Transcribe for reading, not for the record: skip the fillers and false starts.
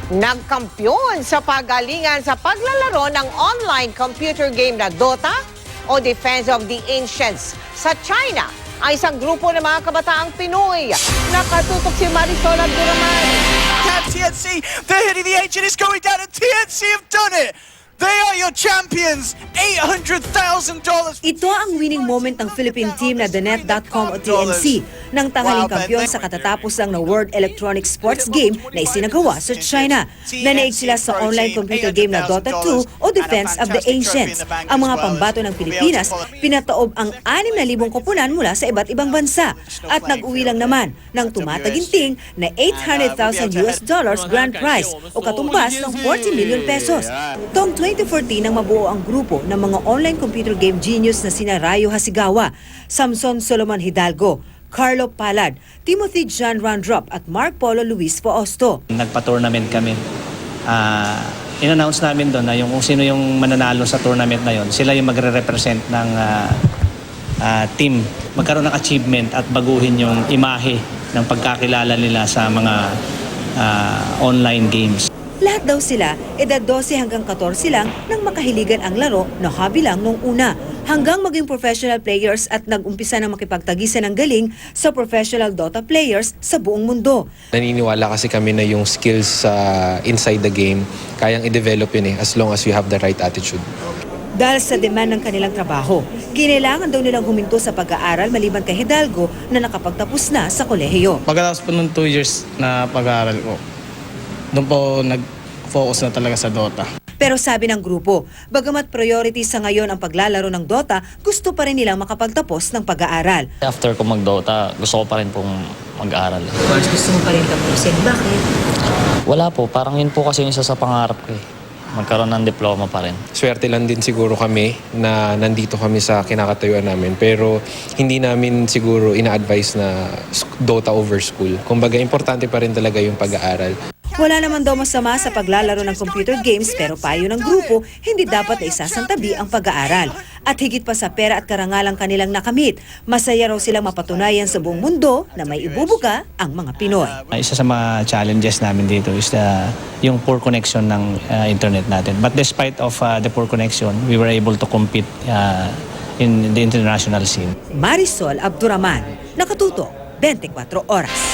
Nagkampiyon sa pagalingan sa paglalaro ng online computer game na Dota o Defense of the Ancients sa China ang isang grupo ng mga kabataang Pinoy. Nakatutok si Marisol Abduraman. TNC, they're hitting the Ancient, it's going down, and TNC have done it! They are your champions! $800,000! Ito ang winning moment ng Philippine team na TheNet.com o TNC nang tanghaling kampiyon sa katatapos lang na World Electronic Sports Game na isinagawa sa China. Nanaig sila sa online computer game na Dota 2 o Defense of the Ancients. Ang mga pambato ng Pilipinas, pinataob ang 6,000 koponan mula sa iba't ibang bansa at nag-uwi lang naman ng tumataginting na $800,000 grand prize o katumbas ng 40 million pesos. Tong 2014 nang mabuo ang grupo ng mga online computer game genius na sina Rayo Hasigawa, Samson Solomon Hidalgo, Carlo Palad, Timothy John Randrop at Mark Polo Luis Fausto. Nagpa-tournament kami. In-announce namin doon na kung sino yung mananalo sa tournament na yon, sila yung magre-represent ng team. Magkaroon ng achievement at baguhin yung imahe ng pagkakilala nila sa mga online games. Lahat daw sila, edad 12 hanggang 14 lang nang makahiligan ang laro na hobby lang nung una. Hanggang maging professional players at nag-umpisa na makipagtagisan ng galing sa professional Dota players sa buong mundo. Naniniwala kasi kami na yung skills inside the game, kayang i-develop yun as long as you have the right attitude. Dahil sa demand ng kanilang trabaho, kinailangan daw nilang huminto sa pag-aaral maliban kay Hidalgo na nakapagtapos na sa kolehiyo. Pagkatapos po ng 2 years na pag-aaral ko, doon po nag-focus na talaga sa Dota. Pero sabi ng grupo, bagamat priority sa ngayon ang paglalaro ng Dota, gusto pa rin nilang makapagtapos ng pag-aaral. After ko mag-Dota, gusto ko pa rin pong mag-aaral. Of gusto mo pa rin tapusin. Bakit? Wala po, parang yun po kasi yung isa sa pangarap ko eh. Magkaroon ng diploma pa rin. Swerte lang din siguro kami na nandito kami sa kinakatayuan namin, pero hindi namin siguro ina-advise na Dota over school. Kumbaga, importante pa rin talaga yung pag-aaral. Wala naman daw masama sa paglalaro ng computer games pero payo ng grupo, hindi dapat na isasantabi ang pag-aaral. At higit pa sa pera at karangalang kanilang nakamit, masaya raw silang mapatunayan sa buong mundo na may ibubuga ang mga Pinoy. Isa sa mga challenges namin dito is yung poor connection ng internet natin. But despite of the poor connection, we were able to compete in the international scene. Marisol Abduraman, nakatutok, 24 oras.